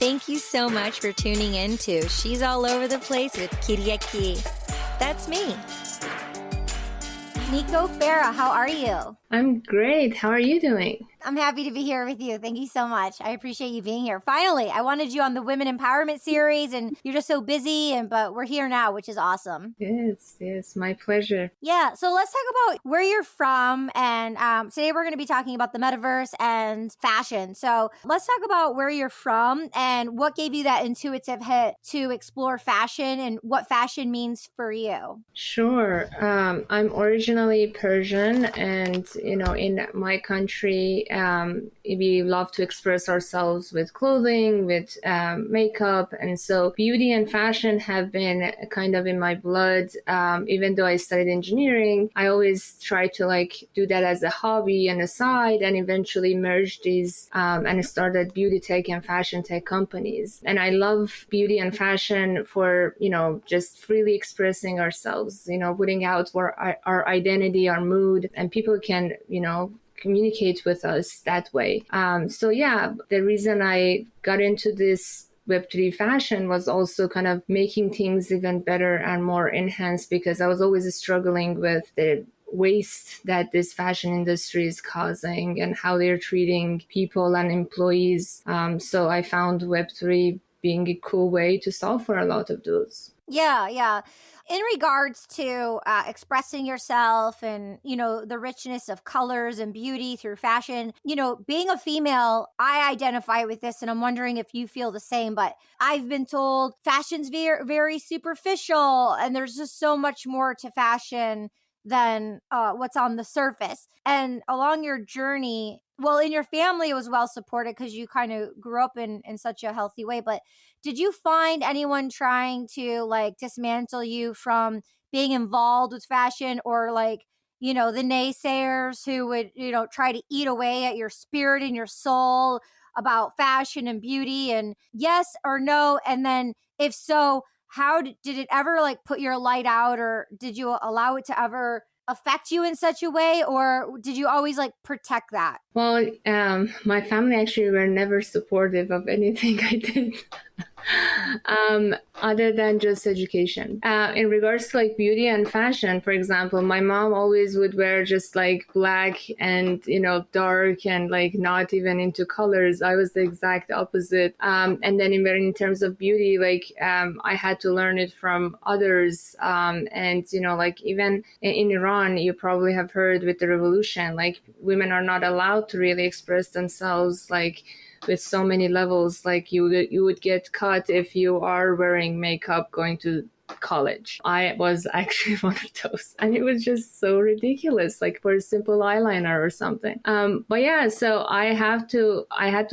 Thank you so much for tuning in to She's All Over the Place with Kiriaki. That's me. Nico Fara, how are you? I'm great. How are you doing? I'm happy to be here with you. Thank you so much. I appreciate you being here. Finally, I wanted you on the Women Empowerment series, and you're just so busy, but we're here now, which is awesome. Yes, my pleasure. Yeah, so let's talk about where you're from, and today we're going to be talking about the metaverse and fashion. So let's talk about where you're from and what gave you that intuitive hit to explore fashion and what fashion means for you. Sure. I'm originally Persian, and in my country, we love to express ourselves with clothing, with makeup, and so beauty and fashion have been kind of in my blood. Even though I studied engineering, I always try to do that as a hobby and a side, and eventually merge these and started beauty tech and fashion tech companies. And I love beauty and fashion for just freely expressing ourselves, putting out our identity, our mood, and people can communicate with us that way. So yeah, the reason I got into this Web3 fashion was also kind of making things even better and more enhanced, because I was always struggling with the waste that this fashion industry is causing and how they're treating people and employees. So I found Web3 being a cool way to solve for a lot of those. Yeah. In regards to expressing yourself and, the richness of colors and beauty through fashion, being a female, I identify with this, and I'm wondering if you feel the same, but I've been told fashion's very, very superficial, and there's just so much more to fashion than what's on the surface. And along your journey, well, in your family, it was well supported because you kind of grew up in such a healthy way. But did you find anyone trying to dismantle you from being involved with fashion, or the naysayers who would, try to eat away at your spirit and your soul about fashion and beauty? And yes or no? And then if so, how did it ever put your light out, or did you allow it to ever affect you in such a way, or did you always protect that? Well, my family actually were never supportive of anything I did. Other than just education. In regards to beauty and fashion, for example, my mom always would wear just black and dark and not even into colors. I was the exact opposite. And then in terms of beauty, I had to learn it from others. And even in Iran, you probably have heard with the revolution, women are not allowed to really express themselves with so many levels. You would get caught if you are wearing makeup going to college. I was actually one of those, and it was just so ridiculous, for a simple eyeliner or something. But yeah, so I had to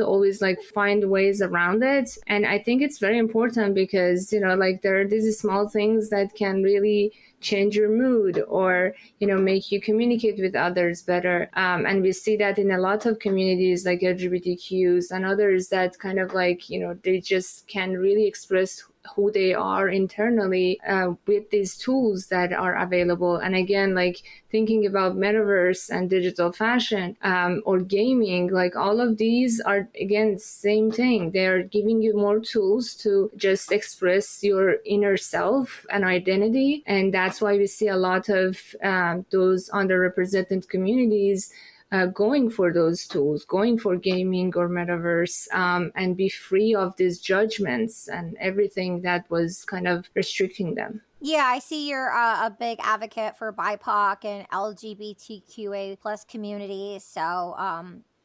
always find ways around it. And I think it's very important because there are these small things that can really change your mood, or make you communicate with others better, and we see that in a lot of communities like LGBTQs and others, that kind of they just can really express who they are internally with these tools that are available. And again, thinking about metaverse and digital fashion or gaming, all of these are, again, same thing. They are giving you more tools to just express your inner self and identity. And that's why we see a lot of those underrepresented communities going for those tools, going for gaming or metaverse, and be free of these judgments and everything that was kind of restricting them. Yeah, I see you're a big advocate for BIPOC and LGBTQA plus communities. So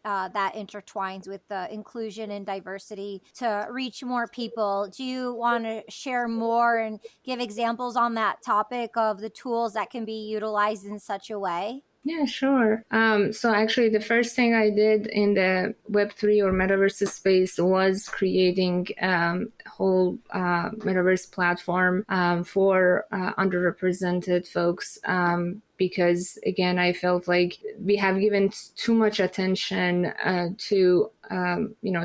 that intertwines with the inclusion and diversity to reach more people. Do you want to share more and give examples on that topic of the tools that can be utilized in such a way? Yeah, sure. So actually, the first thing I did in the Web3 or metaverse space was creating a whole metaverse platform for underrepresented folks. Because again, I felt like we have given too much attention to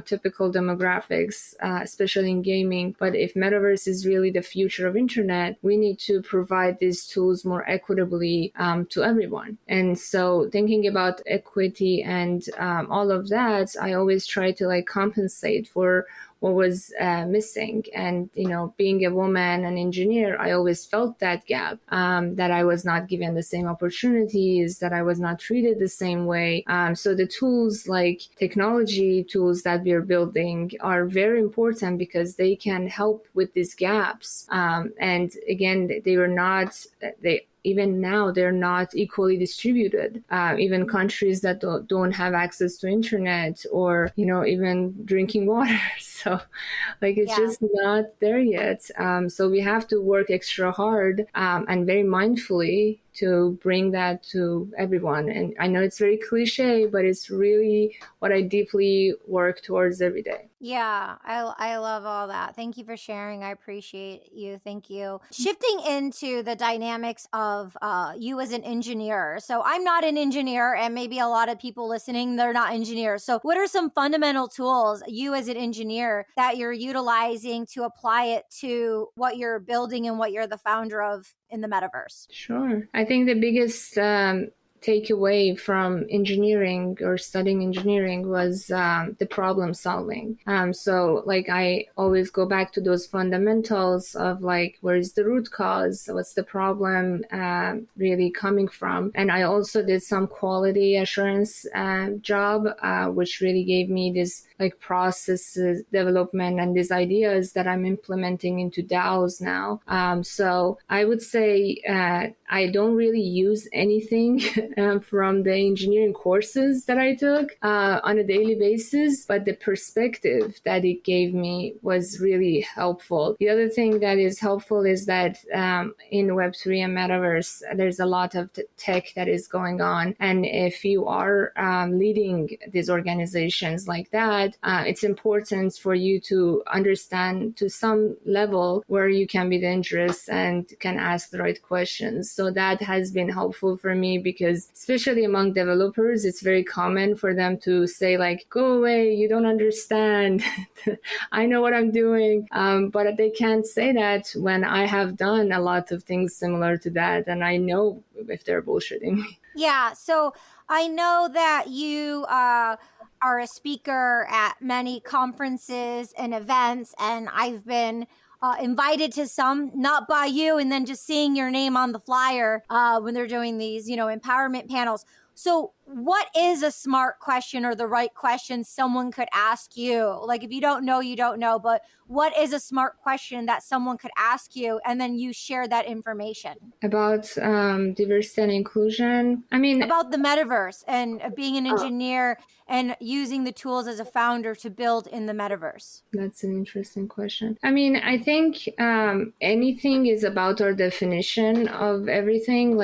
typical demographics, especially in gaming. But if metaverse is really the future of internet, we need to provide these tools more equitably to everyone. And so thinking about equity and all of that, I always try to compensate for what was missing. And, being a woman, an engineer, I always felt that gap, that I was not given the same opportunities, that I was not treated the same way. So the tools, like technology tools that we're building, are very important because they can help with these gaps. And again, even now, they're not equally distributed. Even countries that don't have access to internet, or, even drinking water. So it's just not there yet. So we have to work extra hard, and very mindfully to bring that to everyone. And I know it's very cliche, but it's really what I deeply work towards every day. Yeah, I love all that. Thank you for sharing. I appreciate you. Thank you. Shifting into the dynamics of you as an engineer. So I'm not an engineer, and maybe a lot of people listening, they're not engineers. So what are some fundamental tools you as an engineer that you're utilizing to apply it to what you're building and what you're the founder of in the metaverse? Sure. I think the biggest takeaway from engineering or studying engineering was the problem solving. So I always go back to those fundamentals of where is the root cause? What's the problem really coming from? And I also did some quality assurance job, which really gave me this process development and these ideas that I'm implementing into DAOs now. So I would say I don't really use anything from the engineering courses that I took on a daily basis, but the perspective that it gave me was really helpful. The other thing that is helpful is that in Web3 and Metaverse, there's a lot of tech that is going on. And if you are leading these organizations like that, it's important for you to understand to some level where you can be dangerous and can ask the right questions. So that has been helpful for me, because especially among developers, it's very common for them to say go away, you don't understand. I know what I'm doing. But they can't say that when I have done a lot of things similar to that, and I know if they're bullshitting me. Yeah. So I know that you are a speaker at many conferences and events, and I've been invited to some, not by you, and then just seeing your name on the flyer when they're doing these, empowerment panels. So what is a smart question or the right question someone could ask you? If you don't know, you don't know, but what is a smart question that someone could ask you, and then you share that information? About diversity and inclusion? About the metaverse and being an engineer and using the tools as a founder to build in the metaverse. That's an interesting question. I think anything is about our definition of everything.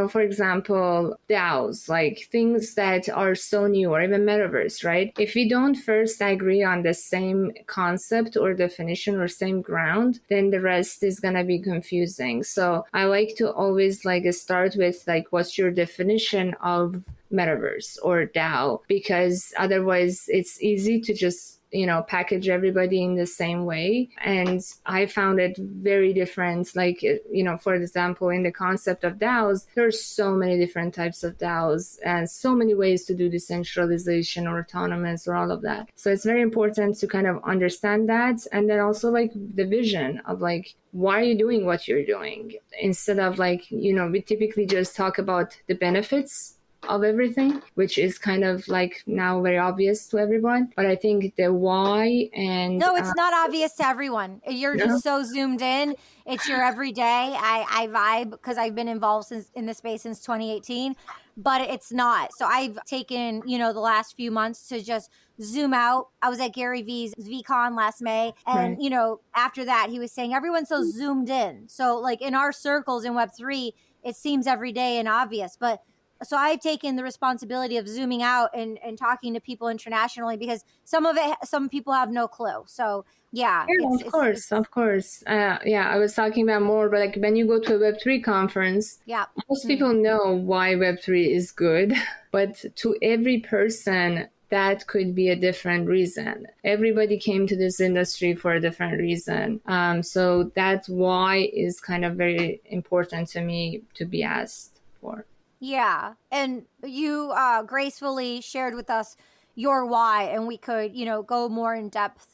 For example, DAOs, things that are so new, or even metaverse, right? If we don't first agree on the same concept or definition or same ground, then the rest is going to be confusing. So I like to always start with what's your definition of metaverse or DAO, because otherwise it's easy to just package everybody in the same way. And I found it very different. For example, in the concept of DAOs, there's so many different types of DAOs and so many ways to do decentralization or autonomous or all of that. So it's very important to kind of understand that. And then also the vision of why are you doing what you're doing? Instead of we typically just talk about the benefits of everything, which is kind of now very obvious to everyone. But I think the why and... No, it's not obvious to everyone. You're just so zoomed in. It's your everyday. I vibe because I've been involved in this space since 2018, but it's not. So I've taken, the last few months to just zoom out. I was at Gary V's VCon last May. And, Right. After that, he was saying everyone's so zoomed in. So in our circles in Web3, it seems everyday and obvious, but so I've taken the responsibility of zooming out and talking to people internationally, because some people have no clue. So yeah, Of course. I was talking about more, but when you go to a Web3 conference, most people know why Web3 is good, but to every person, that could be a different reason. Everybody came to this industry for a different reason. So that why is kind of very important to me to be asked for. Yeah. And you gracefully shared with us your why, and we could, go more in depth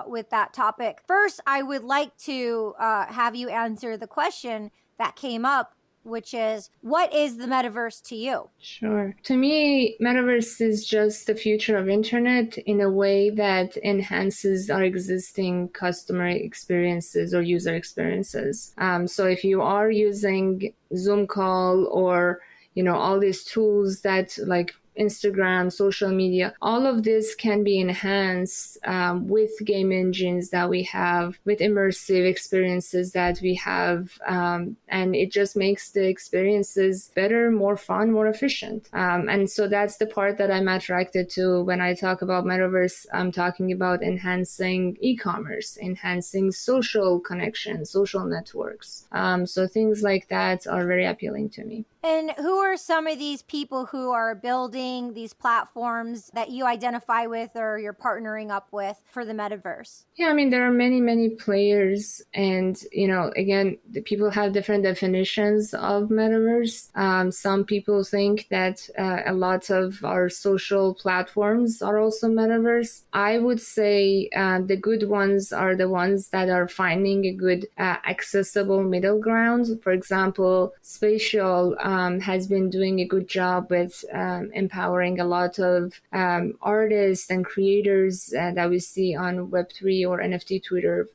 with that topic. First, I would like to have you answer the question that came up, which is, what is the metaverse to you? Sure. To me, metaverse is just the future of internet in a way that enhances our existing customer experiences or user experiences. So if you are using Zoom call or all these tools that like Instagram, social media, all of this can be enhanced with game engines that we have, with immersive experiences that we have. And it just makes the experiences better, more fun, more efficient. And so that's the part that I'm attracted to when I talk about metaverse. I'm talking about enhancing e-commerce, enhancing social connections, social networks. So things like that are very appealing to me. And who are some of these people who are building these platforms that you identify with or you're partnering up with for the metaverse? Yeah, I mean, there are many, many players. And, again, the people have different definitions of metaverse. Some people think that a lot of our social platforms are also metaverse. I would say the good ones are the ones that are finding a good accessible middle ground. For example, Spatial has been doing a good job with empowering a lot of artists and creators that we see on Web3 or NFT Twitter.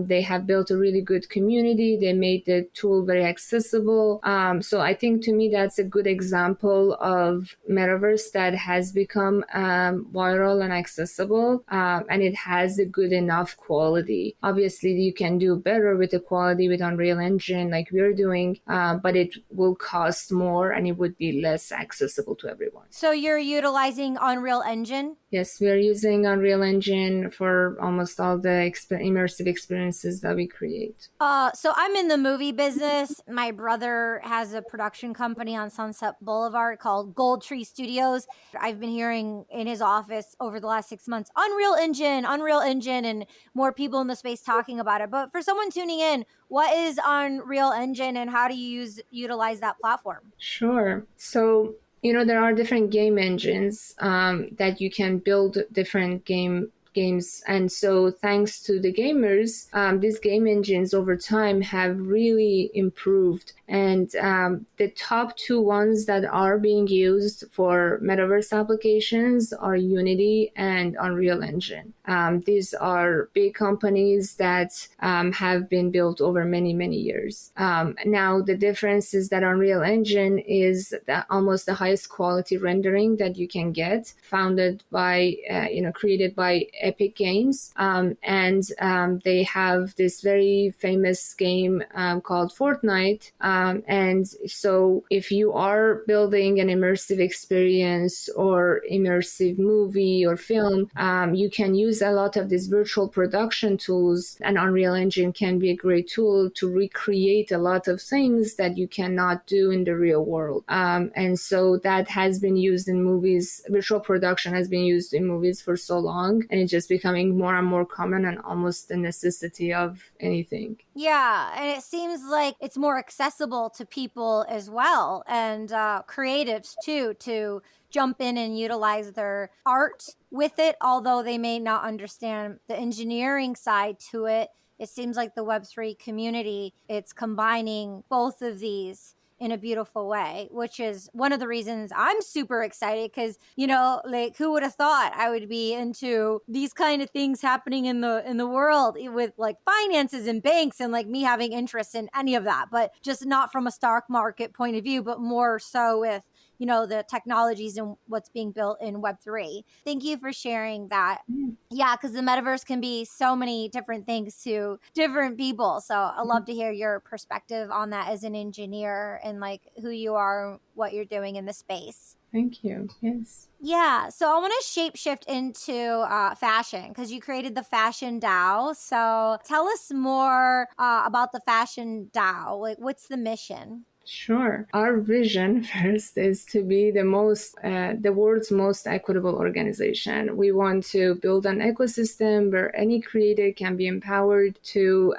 They have built a really good community. They made the tool very accessible. So I think to me that's a good example of metaverse that has become viral and accessible, and it has a good enough quality. Obviously, you can do better with the quality with Unreal Engine like we're doing, but it will cost more and it would be less accessible to everyone. So you're utilizing Unreal Engine? Yes, we are using Unreal Engine for almost all the immersive experiences that we create. So I'm in the movie business. My brother has a production company on Sunset Boulevard called Gold Tree Studios. I've been hearing in his office over the last 6 months, Unreal Engine, and more people in the space talking about it. But for someone tuning in, what is Unreal Engine and how do you utilize that platform? Sure. So there are different game engines that you can build different games. And so thanks to the gamers, these game engines over time have really improved. And the top two ones that are being used for metaverse applications are Unity and Unreal Engine. These are big companies that have been built over many, many years. Now, the difference is that Unreal Engine is almost the highest quality rendering that you can get, created by Epic Games. And they have this very famous game called Fortnite. And so if you are building an immersive experience or immersive movie or film, you can use a lot of these virtual production tools, and Unreal Engine can be a great tool to recreate a lot of things that you cannot do in the real world. And so that has been used in movies. Virtual production has been used in movies for so long, and it's just becoming more and more common and almost a necessity of anything. Yeah, and it seems like it's more accessible to people as well, and creatives too, to jump in and utilize their art with it, although they may not understand the engineering side to it. It seems like the Web3 community, it's combining both of these in a beautiful way, which is one of the reasons I'm super excited because, like who would have thought I would be into these kind of things happening in the world with like finances and banks and like me having interest in any of that, but just not from a stock market point of view, but more so with the technologies and what's being built in Web3. Thank you for sharing that. Yeah, because the metaverse can be so many different things to different people. So I'd love to hear your perspective on that as an engineer and like who you are, what you're doing in the space. Thank you. Yes. Yeah. So I want to shapeshift into fashion because you created the Fashion DAO. So tell us more about the Fashion DAO. Like, what's the mission? Sure. Our vision first is to be the world's most equitable organization. We want to build an ecosystem where any creator can be empowered to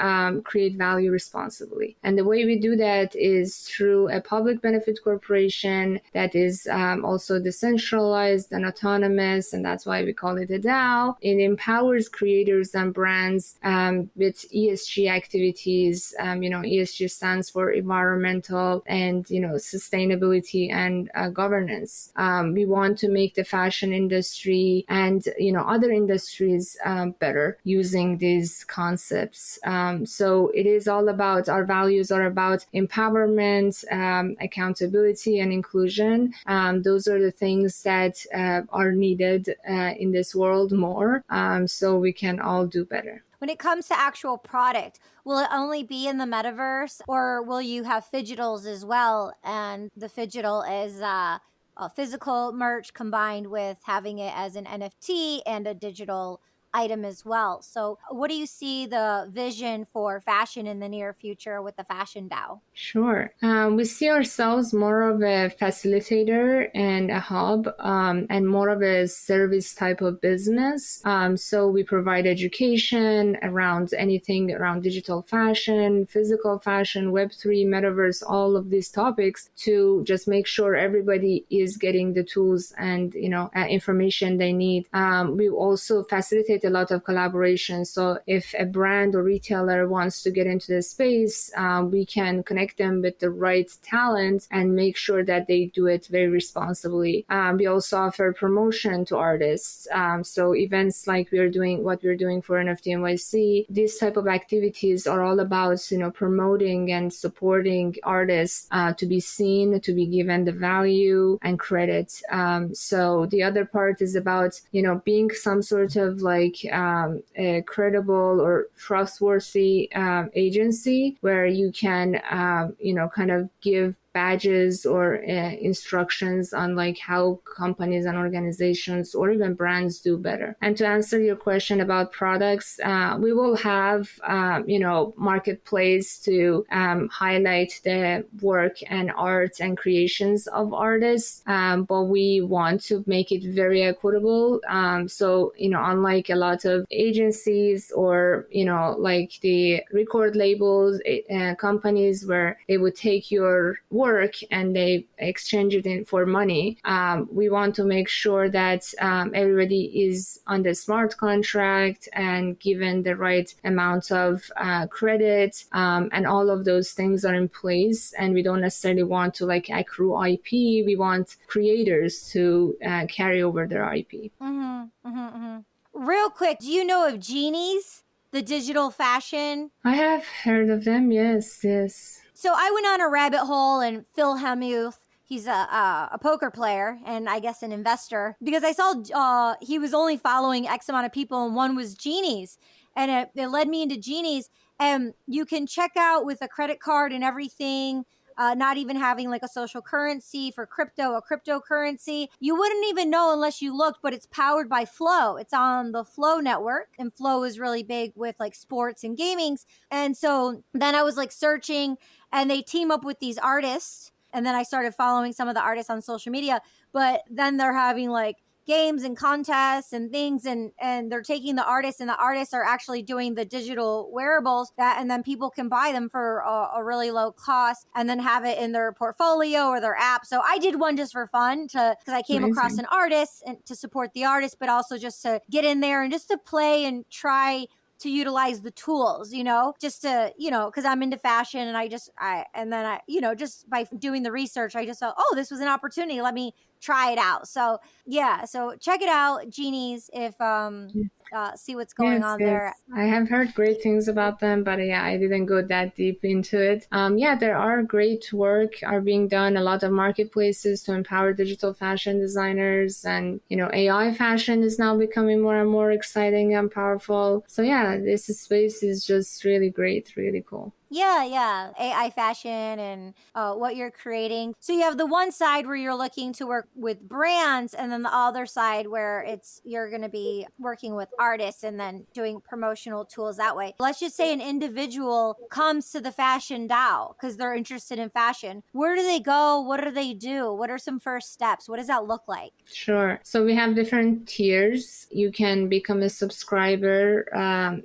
create value responsibly. And the way we do that is through a public benefit corporation that is also decentralized and autonomous, and that's why we call it a DAO. It empowers creators and brands with ESG activities. ESG stands for environmental and sustainability and governance. We want to make the fashion industry and other industries better using these concepts. So it is all about, our values are about empowerment, accountability, and inclusion. Those are the things that are needed in this world more, so we can all do better. When it comes to actual product, will it only be in the metaverse, or will you have fidgetals as well? And the fidgetal is a physical merch combined with having it as an NFT and a digital item as well. So what do you see the vision for fashion in the near future with the Fashion DAO? Sure. We see ourselves more of a facilitator and a hub, and more of a service type of business. So we provide education around anything around digital fashion, physical fashion, Web3, Metaverse, all of these topics, to just make sure everybody is getting the tools and information they need. We also facilitate a lot of collaboration. So if a brand or retailer wants to get into the space, we can connect them with the right talent and make sure that they do it very responsibly. We also offer promotion to artists. So events like what we're doing for NFT NYC, these type of activities are all about, promoting and supporting artists to be seen, to be given the value and credit. So the other part is about, being some sort of a credible or trustworthy agency where you can, kind of give badges or instructions on how companies and organizations or even brands do better. And to answer your question about products, we will have, marketplace to highlight the work and art and creations of artists, but we want to make it very equitable. So, unlike a lot of agencies or, the record labels, companies where they would take your work and they exchange it for money, we want to make sure that everybody is on the smart contract and given the right amount of credit, and all of those things are in place. And we don't necessarily want to accrue IP. We want creators to carry over their IP. Real quick, do you know of Genies, the digital fashion? I have heard of them. Yes. So I went on a rabbit hole, and Phil Hellmuth, he's a poker player and I guess an investor, because I saw he was only following X amount of people, and one was Genies, and it led me into Genies. And you can check out with a credit card and everything. Not even having a social currency for crypto, a cryptocurrency. You wouldn't even know unless you looked, but it's powered by Flow. It's on the Flow network, and Flow is really big with sports and gamings. And so then I was searching, and they team up with these artists. And then I started following some of the artists on social media, but then they're having games and contests and things, and they're taking the artists, and the artists are actually doing the digital wearables and then people can buy them for a really low cost and then have it in their portfolio or their app. So I did one just for fun, because I came across an artist and to support the artist, but also just to get in there and just to play and try to utilize the tools, just to, because I'm into fashion, and just by doing the research, I just thought, oh, this was an opportunity. Let me try it out. So yeah, so check it out, Genies, if see what's going on there. I have heard great things about them, but I didn't go that deep into it. There are great work are being done, a lot of marketplaces to empower digital fashion designers, and AI fashion is now becoming more and more exciting and powerful. So this space is just really great, really cool. Yeah. AI fashion and what you're creating. So you have the one side where you're looking to work with brands, and then the other side where you're going to be working with artists and then doing promotional tools that way. Let's just say an individual comes to the Fashion DAO because they're interested in fashion. Where do they go? What do they do? What are some first steps? What does that look like? Sure. So we have different tiers. You can become a subscriber,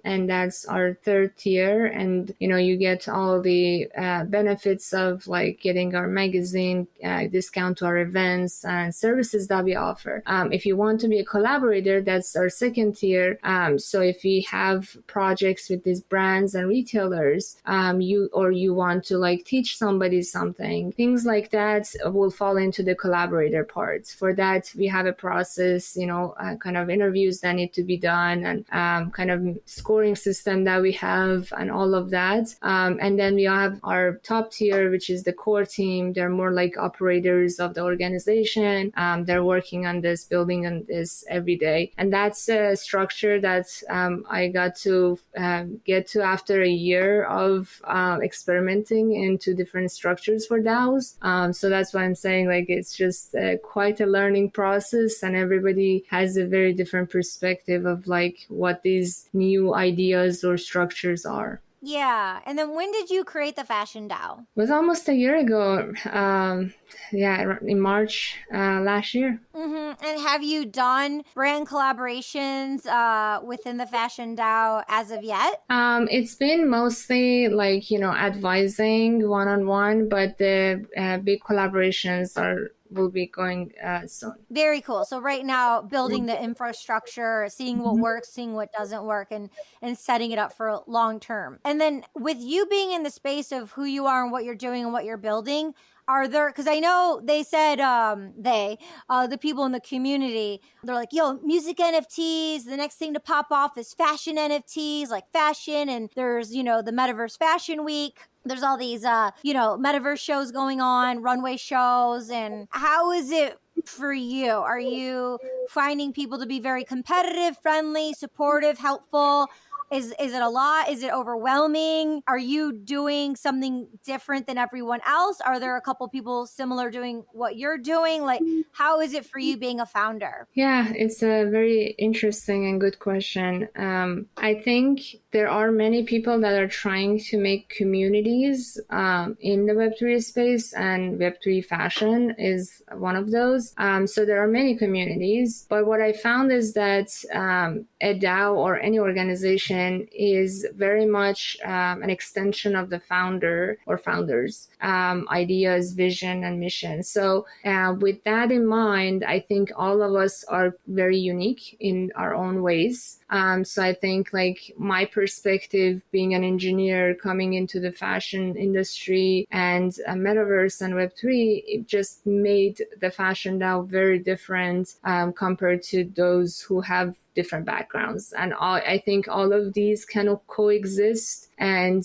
and that's our third tier. And, you get all the benefits of like getting our magazine, discount to our events and services that we offer. If you want to be a collaborator, that's our second tier. So if we have projects with these brands and retailers, you want to like teach somebody something, things like that will fall into the collaborator part. For that, we have a process, kind of interviews that need to be done and kind of scoring system that we have and all of that. And then we have our top tier, which is the core team. They're more like operators of the organization. They're working on this, building on this every day. And that's a structure that I got to get to after a year of experimenting into different structures for DAOs. So that's why I'm saying like it's just quite a learning process, and everybody has a very different perspective of like what these new ideas or structures are. Yeah. And then when did you create the Fashion DAO? It was almost a year ago. In March last year. Mm-hmm. And have you done brand collaborations within the Fashion DAO as of yet? It's been mostly like, advising one-on-one, but the big collaborations will be going soon. Very cool. So right now, building the infrastructure, seeing what works, seeing what doesn't work, and setting it up for long term. And then with you being in the space of who you are and what you're doing and what you're building, are there, because I know they said the people in the community, they're like, yo, music NFTs, the next thing to pop off is fashion NFTs, like fashion. And there's, the Metaverse Fashion Week. There's all these, Metaverse shows going on, runway shows. And how is it for you? Are you finding people to be very competitive, friendly, supportive, helpful? Is it a lot? Is it overwhelming? Are you doing something different than everyone else? Are there a couple people similar doing what you're doing? Like, how is it for you being a founder? Yeah, it's a very interesting and good question. I think there are many people that are trying to make communities in the Web3 space, and Web3 fashion is one of those. So there are many communities, but what I found is that a DAO or any organization is very much an extension of the founder or founders' ideas, vision, and mission. So with that in mind, I think all of us are very unique in our own ways. So I think like my perspective, being an engineer coming into the fashion industry and Metaverse and Web3, it just made the fashion DAO very different compared to those who have different backgrounds. And I think all of these can coexist and,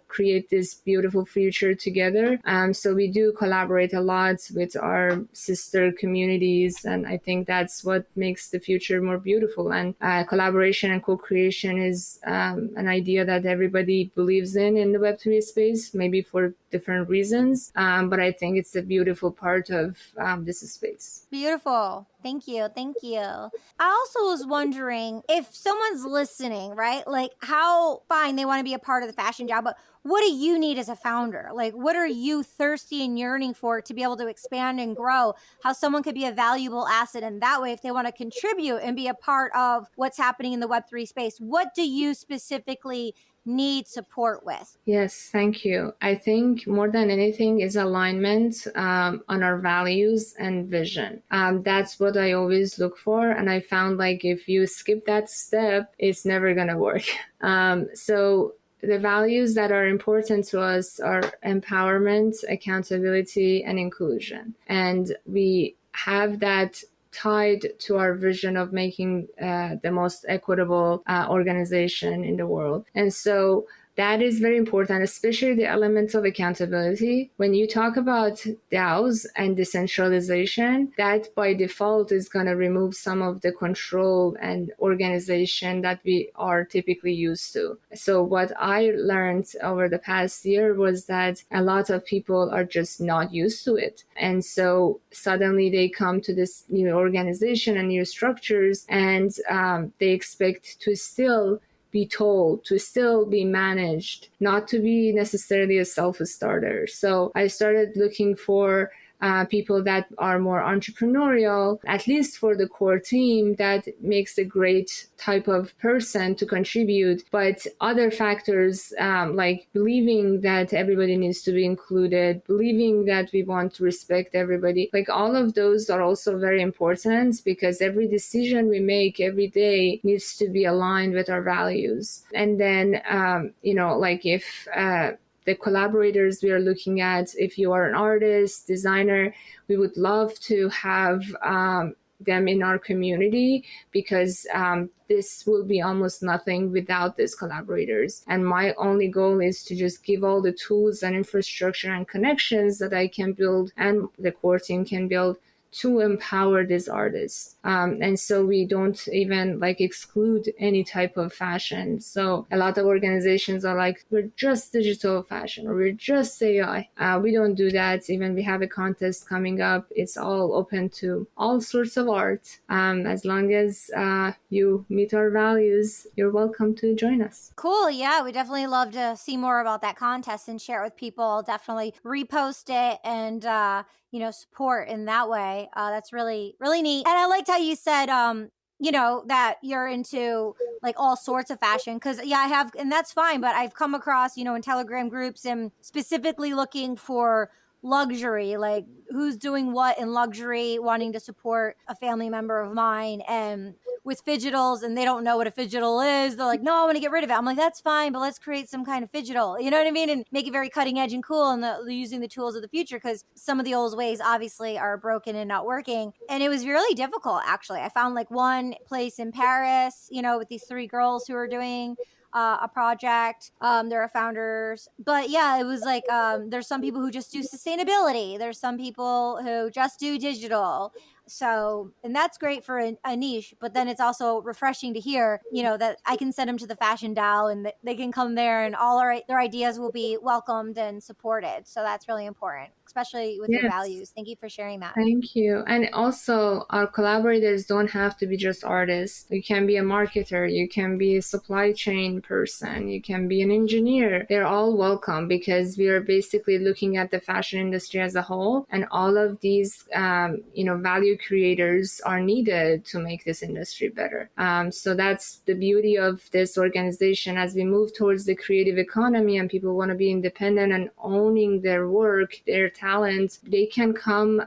create this beautiful future together. So we do collaborate a lot with our sister communities. And I think that's what makes the future more beautiful. And collaboration and co-creation is an idea that everybody believes in the Web3 space, maybe for different reasons. But I think it's a beautiful part of this space. Beautiful. Thank you. Thank you. I also was wondering if someone's listening, right? Like how fine they want to be a part of the fashion job, but what do you need as a founder? Like, what are you thirsty and yearning for to be able to expand and grow? How someone could be a valuable asset. And that way, if they want to contribute and be a part of what's happening in the Web3 space, what do you specifically need support with? Yes, thank you. I think more than anything is alignment on our values and vision. That's what I always look for. And I found like if you skip that step, it's never going to work. So the values that are important to us are empowerment, accountability, and inclusion. And we have that tied to our vision of making the most equitable organization in the world. And so that is very important, especially the elements of accountability. When you talk about DAOs and decentralization, that by default is going to remove some of the control and organization that we are typically used to. So what I learned over the past year was that a lot of people are just not used to it. And so suddenly they come to this new organization and new structures, and they expect to still be told, to still be managed, not to be necessarily a self-starter. So I started looking for people that are more entrepreneurial, at least for the core team, that makes a great type of person to contribute. But other factors, like believing that everybody needs to be included, believing that we want to respect everybody, like all of those are also very important, because every decision we make every day needs to be aligned with our values. And then, like if the collaborators we are looking at, if you are an artist, designer, we would love to have them in our community, because this will be almost nothing without these collaborators. And my only goal is to just give all the tools and infrastructure and connections that I can build and the core team can build to empower these artists. And so we don't even exclude any type of fashion. So a lot of organizations are like, we're just digital fashion, or we're just AI. We don't do that. Even we have a contest coming up. It's all open to all sorts of art. As long as you meet our values, you're welcome to join us. Cool. Yeah, we definitely love to see more about that contest and share it with people. Definitely repost it and support in that way. That's really, really neat. And I liked how you said, that you're into all sorts of fashion. Cause I have, and that's fine, but I've come across, in Telegram groups and specifically looking for luxury, like who's doing what in luxury, wanting to support a family member of mine, and with fidgetals, and they don't know what a fidgetal is. They're like, no, I want to get rid of it. I'm like, that's fine, but let's create some kind of fidgetal. You know what I mean? And make it very cutting edge and cool, and using the tools of the future, because some of the old ways obviously are broken and not working. And it was really difficult, actually. I found one place in Paris, with these 3 girls who are doing a project. There are founders, but it was there's some people who just do sustainability. There's some people who just do digital. So, and that's great for a niche, but then it's also refreshing to hear, that I can send them to the Fashion DAO and they can come there and all their ideas will be welcomed and supported. So that's really important, especially with your values. Thank you for sharing that. Thank you. And also, our collaborators don't have to be just artists. You can be a marketer, you can be a supply chain person, you can be an engineer. They're all welcome, because we are basically looking at the fashion industry as a whole, and all of these, value creators are needed to make this industry better. So that's the beauty of this organization. As we move towards the creative economy and people want to be independent and owning their work, their talent, they can come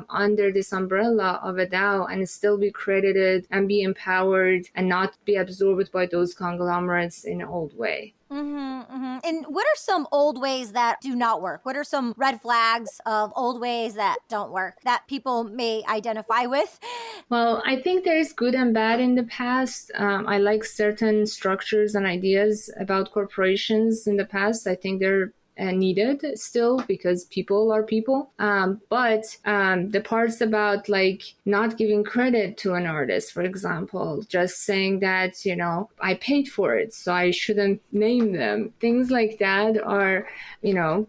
under this umbrella of a DAO and still be credited and be empowered and not be absorbed by those conglomerates in an old way. Mm-hmm, mm-hmm. And what are some old ways that do not work? What are some red flags of old ways that don't work that people may identify with? Well, I think there's good and bad in the past. I like certain structures and ideas about corporations in the past. I think they're needed still, because people are people. But the parts about not giving credit to an artist, for example, just saying that, I paid for it, so I shouldn't name them. Things like that are,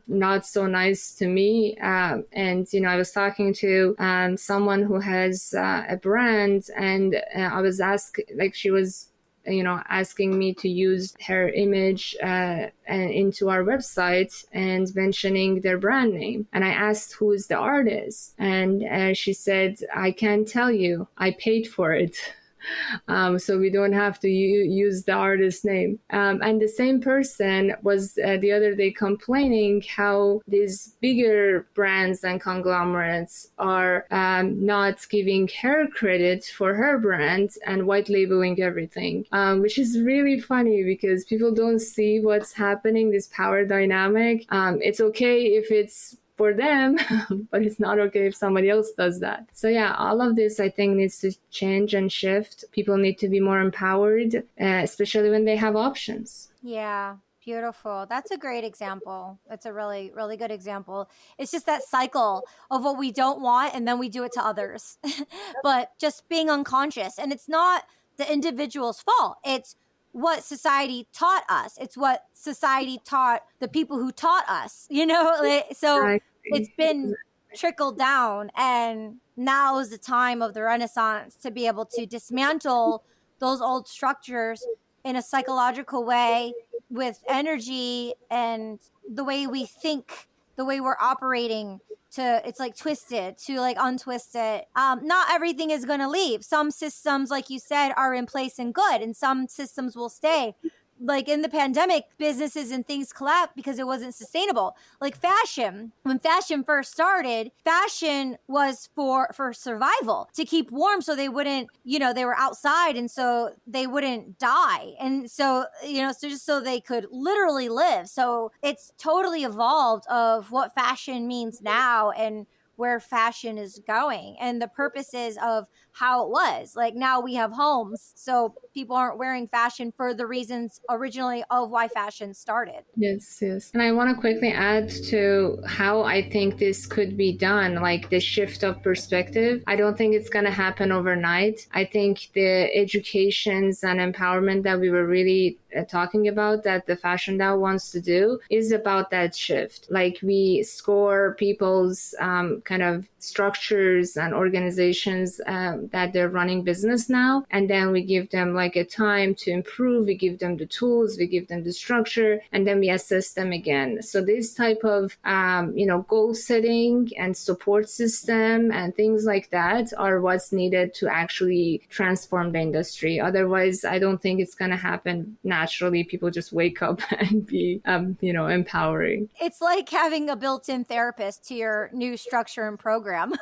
not so nice to me. And, I was talking to someone who has a brand, and I was she was asking me to use her image into our website and mentioning their brand name. And I asked, who is the artist? And she said, I can't tell you. I paid for it. So we don't have to use the artist name. And the same person was the other day complaining how these bigger brands and conglomerates are not giving her credit for her brand and white labeling everything, which is really funny, because people don't see what's happening, this power dynamic. It's okay if it's for them, but it's not okay if somebody else does that. So all of this I think needs to change and shift. People need to be more empowered, especially when they have options. Yeah. Beautiful. That's a great example. That's a really, really good example. It's just that cycle of what we don't want and then we do it to others, but just being unconscious. And it's not the individual's fault. It's what society taught us. It's what society taught the people who taught us, So it's Exactly. been trickled down. And now is the time of the Renaissance to be able to dismantle those old structures in a psychological way with energy and the way we think, the way we're operating to it's like twisted to like untwist it. Not everything is going to leave. Some systems, like you said, are in place and good, and some systems will stay. Like in the pandemic, businesses and things collapsed because it wasn't sustainable. Like fashion, when fashion first started, fashion was for survival, to keep warm so they wouldn't, they were outside and so they wouldn't die. And so, so just so they could literally live. So it's totally evolved of what fashion means now and where fashion is going and the purposes of how it was. Like now we have homes, so people aren't wearing fashion for the reasons originally of why fashion started. Yes, yes. And I want to quickly add to how I think this could be done, like the shift of perspective. I don't think it's going to happen overnight. I think the educations and empowerment that we were really talking about, that the Fashion DAO wants to do, is about that shift. Like we score people's kind of structures and organizations that they're running business now, and then we give them like a time to improve. We give them the tools, we give them the structure, and then we assess them again. So this type of goal setting and support system and things like that are what's needed to actually transform the industry. Otherwise, I don't think it's going to happen naturally. People just wake up and be empowering. It's like having a built-in therapist to your new structure and program.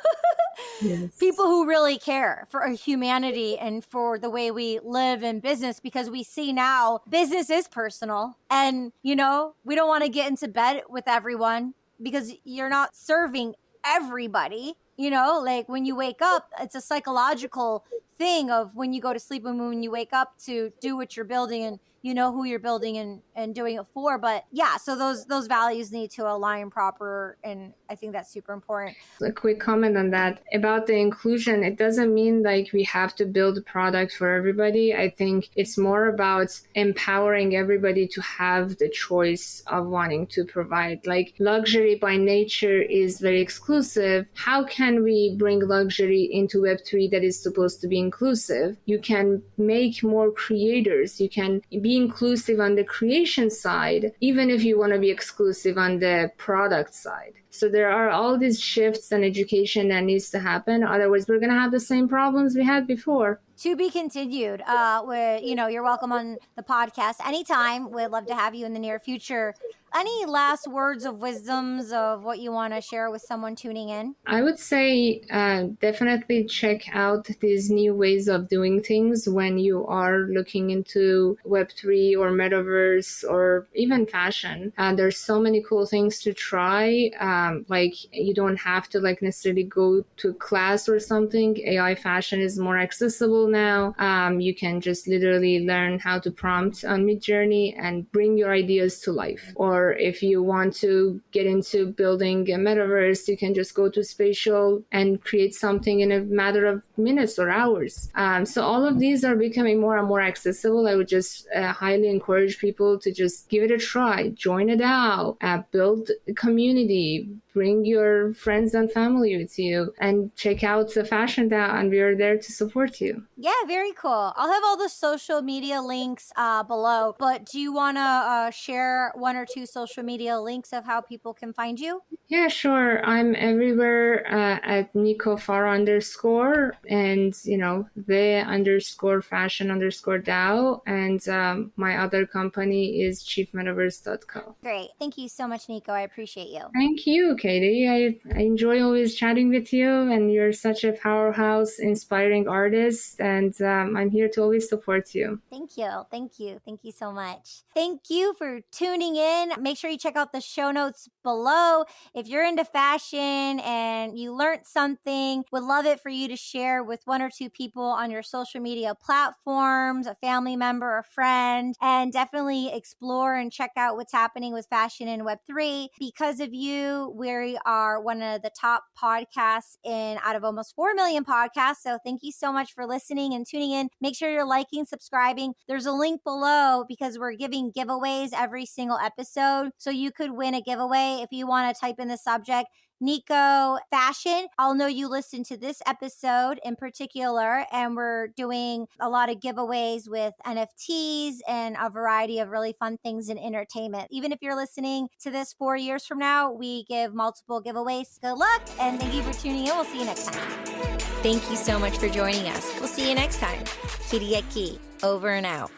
Yes. People who really care for humanity and for the way we live in business, because we see now business is personal, and we don't want to get into bed with everyone because you're not serving everybody. Like when you wake up, it's a psychological thing of when you go to sleep and when you wake up to do what you're building, and who you're building and doing it for. But yeah, so those values need to align proper, and I think that's super important. A quick comment on that about the inclusion. It doesn't mean like we have to build a product for everybody. I think it's more about empowering everybody to have the choice of wanting to provide. Like luxury by nature is very exclusive. How can we bring luxury into Web3 that is supposed to be inclusive? You can make more creators. You can be inclusive on the creation side, even if you want to be exclusive on the product side. So there are all these shifts and education that needs to happen. Otherwise, we're going to have the same problems we had before. To be continued. You're welcome on the podcast anytime. We'd love to have you in the near future. Any last words of wisdoms of what you want to share with someone tuning in? I would say definitely check out these new ways of doing things when you are looking into Web3 or Metaverse or even fashion. There's so many cool things to try. Like you don't have to necessarily go to class or something. AI fashion is more accessible now. You can just literally learn how to prompt on Midjourney and bring your ideas to life. Or if you want to get into building a metaverse, you can just go to spatial and create something in a matter of minutes or hours. So all of these are becoming more and more accessible. I would just highly encourage people to just give it a try. Join a DAO, build a community, bring your friends and family with you, and check out the Fashion DAO, and we are there to support you. Yeah, very cool. I'll have all the social media links below, but do you want to share one or two social media links of how people can find you? Yeah, sure. I'm everywhere at Nico Fara _ and, the _fashion _DAO. And my other company is chiefmetaverse.co. Great. Thank you so much, Nico. I appreciate you. Thank you. you, Katie. I enjoy always chatting with you, and you're such a powerhouse, inspiring artist, and I'm here to always support you. Thank you. Thank you. Thank you so much. Thank you for tuning in. Make sure you check out the show notes below. If you're into fashion and you learned something, would love it for you to share with one or two people on your social media platforms, a family member, a friend, and definitely explore and check out what's happening with fashion in Web3. Because of you, we are one of the top podcasts out of almost 4 million podcasts. So thank you so much for listening and tuning in. Make sure you're liking, subscribing. There's a link below because we're giving giveaways every single episode. So you could win a giveaway if you want to type in the subject Nico Fashion. I'll know you listened to this episode in particular, and we're doing a lot of giveaways with NFTs and a variety of really fun things in entertainment. Even if you're listening to this 4 years from now, we give multiple giveaways. Good luck, and thank you for tuning in. We'll see you next time. Thank you so much for joining us. We'll see you next time. Kitty at Key, over and out.